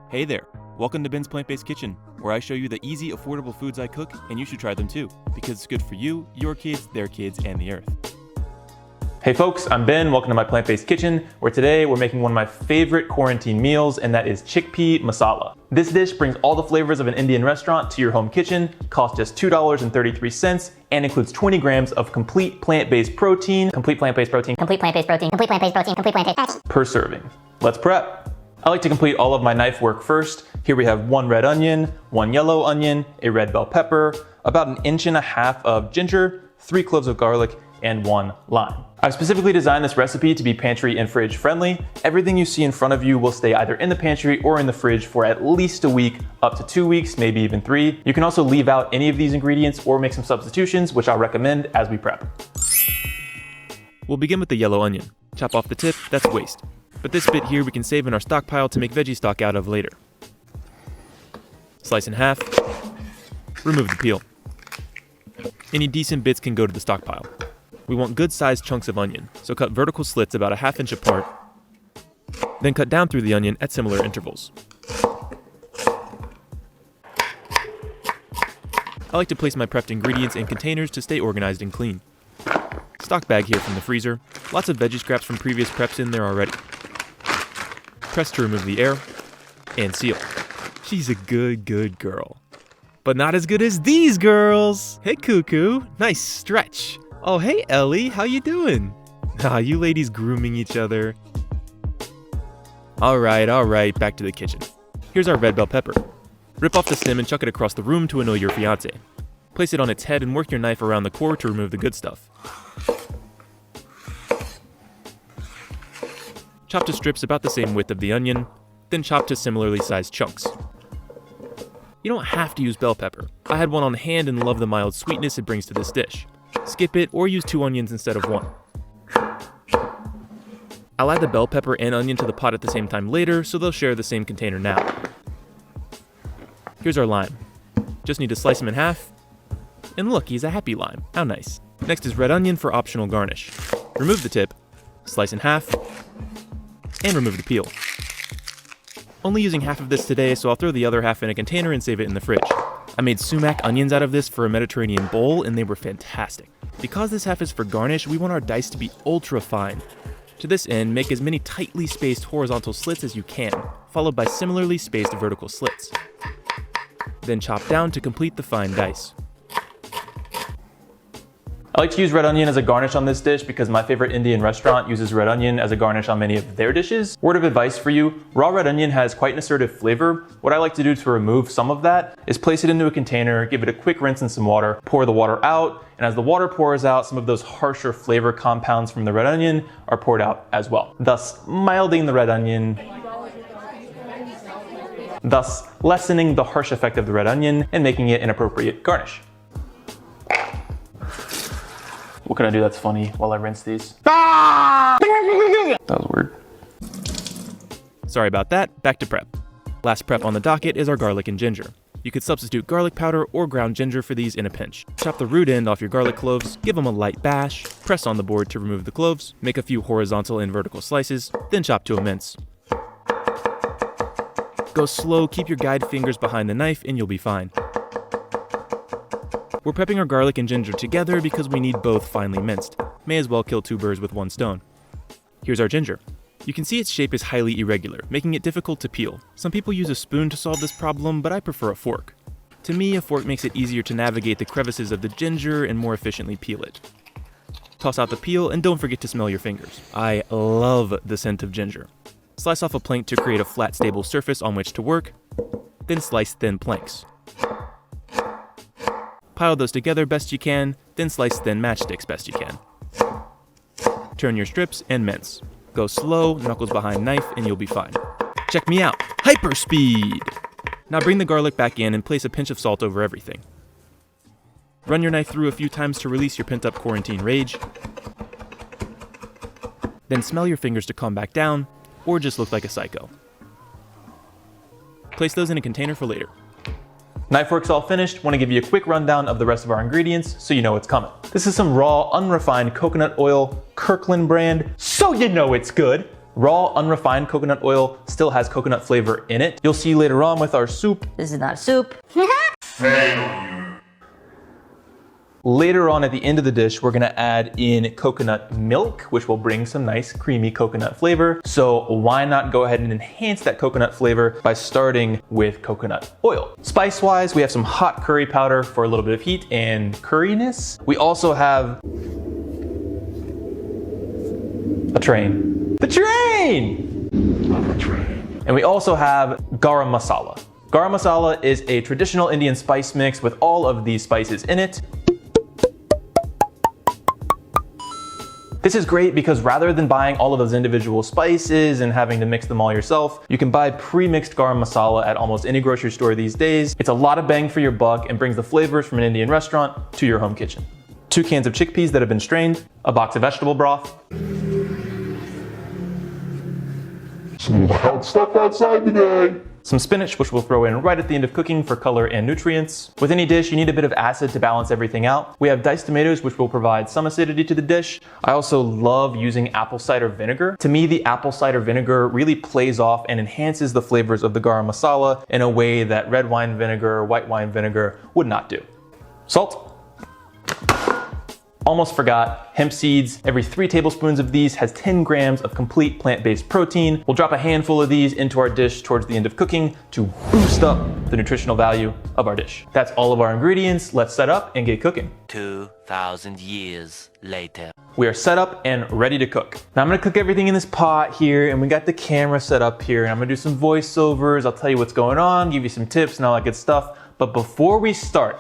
Hey there, welcome to Ben's Plant-Based Kitchen, where I show you the easy, affordable foods I cook, and you should try them too, because it's good for you, your kids, their kids, and the earth. Hey folks, I'm Ben, welcome to my Plant-Based Kitchen, where today we're making one of my favorite quarantine meals, and that is Chickpea Masala. This dish brings all the flavors of an Indian restaurant to your home kitchen, costs just $2.33, and includes 20 grams of complete plant-based protein per serving. Let's prep. I like to complete all of my knife work first. Here we have 1 red onion, 1 yellow onion, a red bell pepper, about 1.5 inches of ginger, 3 cloves of garlic, and 1 lime. I've specifically designed this recipe to be pantry and fridge friendly. Everything you see in front of you will stay either in the pantry or in the fridge for at least a week, up to 2 weeks, maybe even 3. You can also leave out any of these ingredients or make some substitutions, which I'll recommend as we prep. We'll begin with the yellow onion. Chop off the tip, that's waste. But this bit here we can save in our stockpile to make veggie stock out of later. Slice in half, remove the peel. Any decent bits can go to the stockpile. We want good sized chunks of onion, so cut vertical slits about 1/2 inch apart, then cut down through the onion at similar intervals. I like to place my prepped ingredients in containers to stay organized and clean. Stock bag here from the freezer, lots of veggie scraps from previous preps in there already. Press to remove the air, and seal. She's a good girl. But not as good as these girls! Hey Cuckoo, nice stretch. Oh hey Ellie, how you doing? Ah, you ladies grooming each other. Alright, back to the kitchen. Here's our red bell pepper. Rip off the stem and chuck it across the room to annoy your fiancé. Place it on its head and work your knife around the core to remove the good stuff. Chop to strips about the same width of the onion, then chop to similarly sized chunks. You don't have to use bell pepper. I had one on hand and love the mild sweetness it brings to this dish. Skip it or use 2 onions instead of 1. I'll add the bell pepper and onion to the pot at the same time later, so they'll share the same container now. Here's our lime. Just need to slice him in half, and look, he's a happy lime. How nice. Next is red onion for optional garnish. Remove the tip, slice in half, and remove the peel. Only using half of this today, so I'll throw the other half in a container and save it in the fridge. I made sumac onions out of this for a Mediterranean bowl, and they were fantastic. Because this half is for garnish, we want our dice to be ultra fine. To this end, make as many tightly spaced horizontal slits as you can, followed by similarly spaced vertical slits. Then chop down to complete the fine dice. I like to use red onion as a garnish on this dish because my favorite Indian restaurant uses red onion as a garnish on many of their dishes. Word of advice for you, raw red onion has quite an assertive flavor. What I like to do to remove some of that is place it into a container, give it a quick rinse in some water, pour the water out, and as the water pours out, some of those harsher flavor compounds from the red onion are poured out as well, thus milding the red onion, thus lessening the harsh effect of the red onion and making it an appropriate garnish. What can I do that's funny while I rinse these? That was weird. Sorry about that, back to prep. Last prep on the docket is our garlic and ginger. You could substitute garlic powder or ground ginger for these in a pinch. Chop the root end off your garlic cloves, give them a light bash, press on the board to remove the cloves, make a few horizontal and vertical slices, then chop to a mince. Go slow, keep your guide fingers behind the knife, and you'll be fine. We're prepping our garlic and ginger together because we need both finely minced. May as well kill 2 birds with 1 stone. Here's our ginger. You can see its shape is highly irregular, making it difficult to peel. Some people use a spoon to solve this problem, but I prefer a fork. To me, a fork makes it easier to navigate the crevices of the ginger and more efficiently peel it. Toss out the peel and don't forget to smell your fingers. I love the scent of ginger. Slice off a plank to create a flat, stable surface on which to work, then slice thin planks. Pile those together best you can, then slice thin matchsticks best you can. Turn your strips and mince. Go slow, knuckles behind knife, and you'll be fine. Check me out, hyper speed! Now bring the garlic back in and place a pinch of salt over everything. Run your knife through a few times to release your pent-up quarantine rage. Then smell your fingers to calm back down, or just look like a psycho. Place those in a container for later. Knife work's all finished. Want to give you a quick rundown of the rest of our ingredients so you know what's coming. This is some raw, unrefined coconut oil, Kirkland brand, so you know it's good. Raw, unrefined coconut oil still has coconut flavor in it. You'll see later on with our soup. This is not a soup. Later on at the end of the dish, we're gonna add in coconut milk, which will bring some nice creamy coconut flavor. So why not go ahead and enhance that coconut flavor by starting with coconut oil. Spice-wise, we have some hot curry powder for a little bit of heat and curriness. We also have a train. The train! And we also have garam masala. Garam masala is a traditional Indian spice mix with all of these spices in it. This is great because rather than buying all of those individual spices and having to mix them all yourself, you can buy pre-mixed garam masala at almost any grocery store these days. It's a lot of bang for your buck and brings the flavors from an Indian restaurant to your home kitchen. 2 cans of chickpeas that have been strained, a box of vegetable broth, some wild stuff outside today. Some spinach, which we'll throw in right at the end of cooking for color and nutrients. With any dish, you need a bit of acid to balance everything out. We have diced tomatoes, which will provide some acidity to the dish. I also love using apple cider vinegar. To me, the apple cider vinegar really plays off and enhances the flavors of the garam masala in a way that red wine vinegar or white wine vinegar would not do. Salt. Almost forgot, hemp seeds. Every 3 tablespoons of these has 10 grams of complete plant-based protein. We'll drop a handful of these into our dish towards the end of cooking to boost up the nutritional value of our dish. That's all of our ingredients. Let's set up and get cooking. 2,000 years later. We are set up and ready to cook. Now I'm gonna cook everything in this pot here, and we got the camera set up here, and I'm gonna do some voiceovers. I'll tell you what's going on, give you some tips and all that good stuff. But before we start,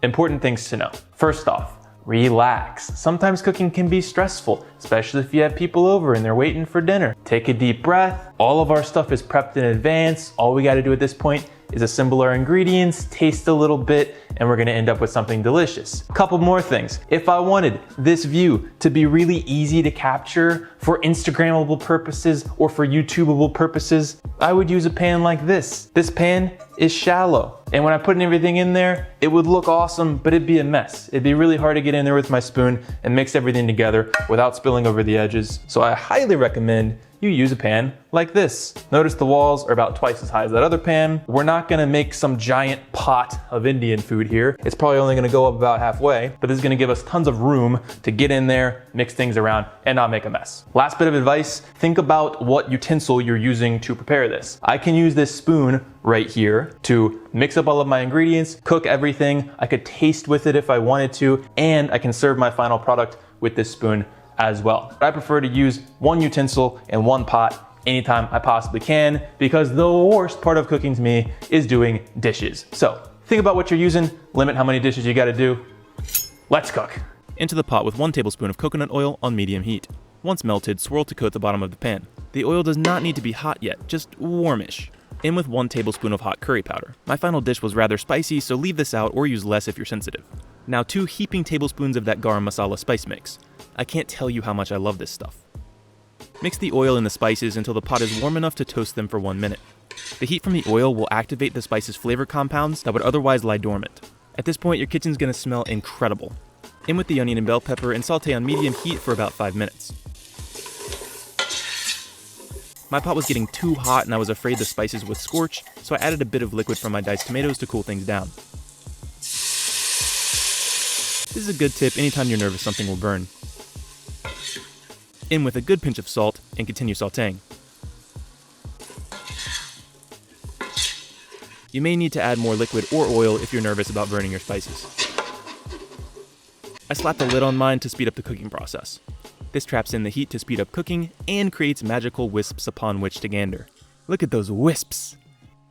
important things to know. First off, relax. Sometimes cooking can be stressful, especially if you have people over and they're waiting for dinner. Take a deep breath. All of our stuff is prepped in advance. All we gotta do at this point is assemble our ingredients, taste a little bit, and we're gonna end up with something delicious. A couple more things. If I wanted this view to be really easy to capture for Instagrammable purposes or for YouTubeable purposes, I would use a pan like this. This pan is shallow. And when I put everything in there, it would look awesome, but it'd be a mess. It'd be really hard to get in there with my spoon and mix everything together without spilling over the edges. So I highly recommend you use a pan like this. Notice the walls are about twice as high as that other pan. We're not gonna make some giant pot of Indian food here. It's probably only gonna go up about halfway, but this is gonna give us tons of room to get in there, mix things around, and not make a mess. Last bit of advice, think about what utensil you're using to prepare this. I can use this spoon right here to mix up all of my ingredients, cook everything. I could taste with it if I wanted to, and I can serve my final product with this spoon as well. I prefer to use one utensil and one pot anytime I possibly can, because the worst part of cooking to me is doing dishes. So think about what you're using, limit how many dishes you gotta do. Let's cook. Into the pot with 1 tablespoon of coconut oil on medium heat. Once melted, swirl to coat the bottom of the pan. The oil does not need to be hot yet, just warmish. In with 1 tablespoon of hot curry powder. My final dish was rather spicy, so leave this out or use less if you're sensitive. Now 2 heaping tablespoons of that garam masala spice mix. I can't tell you how much I love this stuff. Mix the oil and the spices until the pot is warm enough to toast them for 1 minute. The heat from the oil will activate the spice's flavor compounds that would otherwise lie dormant. At this point, your kitchen's gonna smell incredible. In with the onion and bell pepper and saute on medium heat for about 5 minutes. My pot was getting too hot and I was afraid the spices would scorch, so I added a bit of liquid from my diced tomatoes to cool things down. This is a good tip anytime you're nervous something will burn. In with a good pinch of salt and continue sauteing. You may need to add more liquid or oil if you're nervous about burning your spices. I slapped a lid on mine to speed up the cooking process. This traps in the heat to speed up cooking and creates magical wisps upon which to gander. Look at those wisps!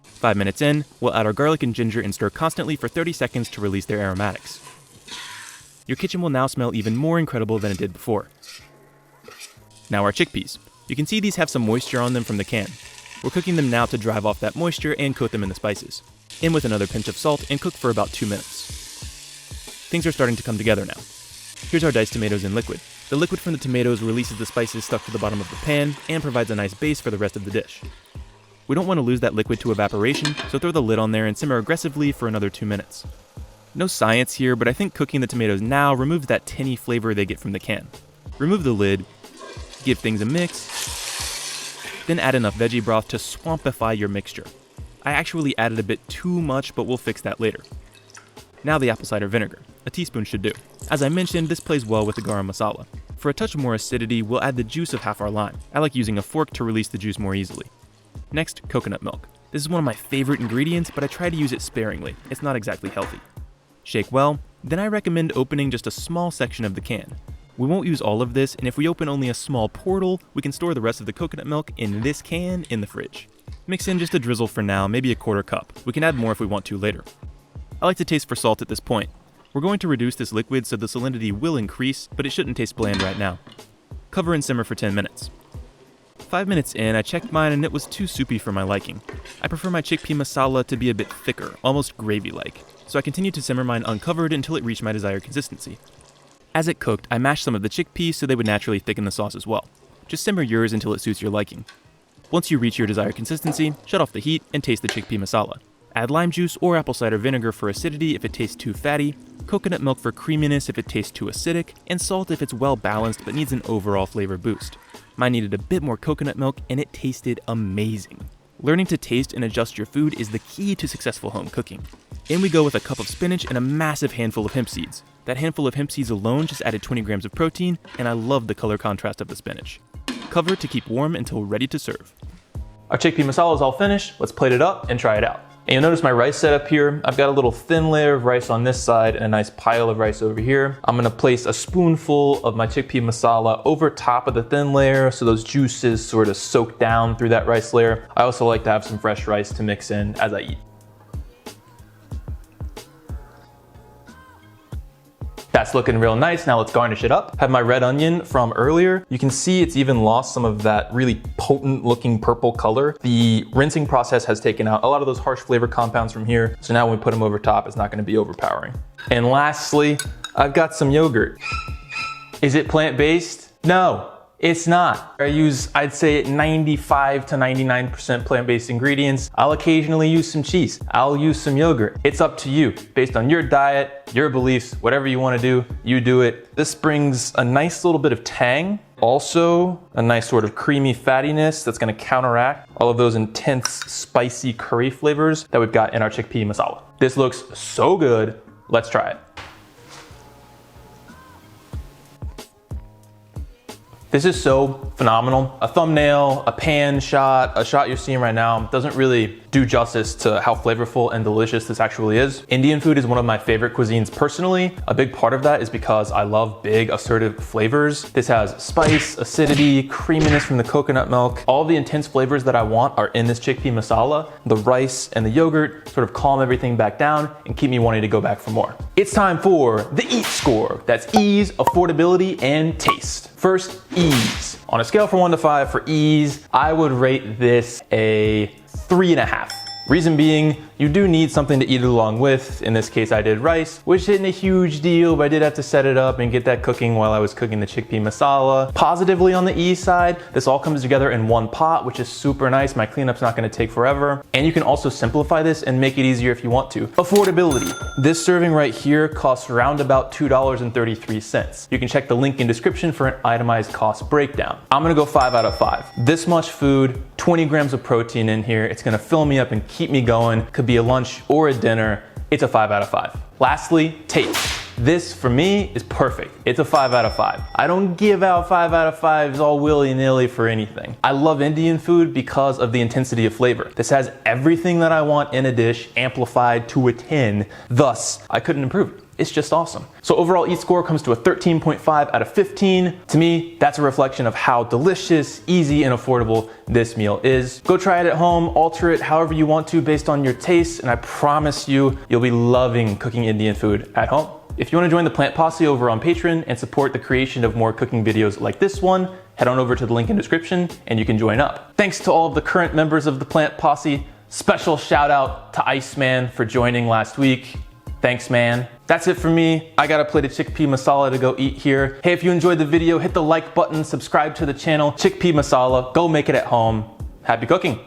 5 minutes in, we'll add our garlic and ginger and stir constantly for 30 seconds to release their aromatics. Your kitchen will now smell even more incredible than it did before. Now our chickpeas. You can see these have some moisture on them from the can. We're cooking them now to drive off that moisture and coat them in the spices. In with another pinch of salt and cook for about 2 minutes. Things are starting to come together now. Here's our diced tomatoes in liquid. The liquid from the tomatoes releases the spices stuck to the bottom of the pan and provides a nice base for the rest of the dish. We don't want to lose that liquid to evaporation, so throw the lid on there and simmer aggressively for another 2 minutes. No science here, but I think cooking the tomatoes now removes that tinny flavor they get from the can. Remove the lid, give things a mix, Then add enough veggie broth to swampify your mixture. I actually added a bit too much, but we'll fix that later. Now the apple cider vinegar. A teaspoon should do. As I mentioned, this plays well with the garam masala. For a touch more acidity, we'll add the juice of half our lime. I like using a fork to release the juice more easily. Next, coconut milk. This is one of my favorite ingredients, but I try to use it sparingly. It's not exactly healthy. Shake well, then I recommend opening just a small section of the can. We won't use all of this, and if we open only a small portal, we can store the rest of the coconut milk in this can in the fridge. Mix in just a drizzle for now, maybe a quarter cup. We can add more if we want to later. I like to taste for salt at this point. We're going to reduce this liquid so the salinity will increase, but it shouldn't taste bland right now. Cover and simmer for 10 minutes. 5 minutes in, I checked mine and it was too soupy for my liking. I prefer my chickpea masala to be a bit thicker, almost gravy-like, so I continued to simmer mine uncovered until it reached my desired consistency. As it cooked, I mashed some of the chickpeas so they would naturally thicken the sauce as well. Just simmer yours until it suits your liking. Once you reach your desired consistency, shut off the heat and taste the chickpea masala. Add lime juice or apple cider vinegar for acidity if it tastes too fatty, coconut milk for creaminess if it tastes too acidic, and salt if it's well balanced but needs an overall flavor boost. Mine needed a bit more coconut milk and it tasted amazing. Learning to taste and adjust your food is the key to successful home cooking. In we go with a cup of spinach and a massive handful of hemp seeds. That handful of hemp seeds alone just added 20 grams of protein, and I love the color contrast of the spinach. Cover to keep warm until ready to serve. Our chickpea masala is all finished. Let's plate it up and try it out. And you'll notice my rice setup here. I've got a little thin layer of rice on this side and a nice pile of rice over here. I'm gonna place a spoonful of my chickpea masala over top of the thin layer so those juices sort of soak down through that rice layer. I also like to have some fresh rice to mix in as I eat. That's looking real nice. Now let's garnish it up. Have my red onion from earlier. You can see it's even lost some of that really potent looking purple color. The rinsing process has taken out a lot of those harsh flavor compounds from here. So now when we put them over top, it's not gonna be overpowering. And lastly, I've got some yogurt. Is it plant-based? No. It's not. I use, I'd say 95 to 99% plant-based ingredients. I'll occasionally use some cheese. I'll use some yogurt. It's up to you. Based on your diet, your beliefs, whatever you want to do, you do it. This brings a nice little bit of tang. Also, a nice sort of creamy fattiness that's gonna counteract all of those intense spicy curry flavors that we've got in our chickpea masala. This looks so good. Let's try it. This is so phenomenal. A thumbnail, a pan shot, a shot you're seeing right now doesn't really do justice to how flavorful and delicious this actually is. Indian food is one of my favorite cuisines personally. A big part of that is because I love big, assertive flavors. This has spice, acidity, creaminess from the coconut milk. All the intense flavors that I want are in this chickpea masala. The rice and the yogurt sort of calm everything back down and keep me wanting to go back for more. It's time for the EAT score. That's ease, affordability, and taste. First, ease. On a scale from 1 to 5 for ease, I would rate this a 3.5. Reason being, you do need something to eat it along with. In this case, I did rice, which isn't a huge deal, but I did have to set it up and get that cooking while I was cooking the chickpea masala. Positively on the ease side, this all comes together in one pot, which is super nice. My cleanup's not gonna take forever. And you can also simplify this and make it easier if you want to. Affordability. This serving right here costs around about $2.33. You can check the link in description for an itemized cost breakdown. I'm gonna go 5 out of 5. This much food, 20 grams of protein in here. It's gonna fill me up and keep me going. Could be a lunch or a dinner. It's a 5 out of 5. Lastly, taste. This for me is perfect. It's a 5 out of 5. I don't give out 5 out of 5s all willy-nilly for anything. I love Indian food because of the intensity of flavor. This has everything that I want in a dish amplified to a 10. Thus, I couldn't improve it. It's just awesome. So overall EAT score comes to a 13.5 out of 15. To me, that's a reflection of how delicious, easy, and affordable this meal is. Go try it at home, alter it however you want to based on your tastes, and I promise you, you'll be loving cooking Indian food at home. If you want to join the Plant Posse over on Patreon and support the creation of more cooking videos like this one, head on over to the link in description and you can join up. Thanks to all of the current members of the Plant Posse. Special shout out to Iceman for joining last week. Thanks, man. That's it for me. I got a plate of chickpea masala to go eat here. Hey, if you enjoyed the video, hit the like button, subscribe to the channel. Chickpea masala, go make it at home. Happy cooking.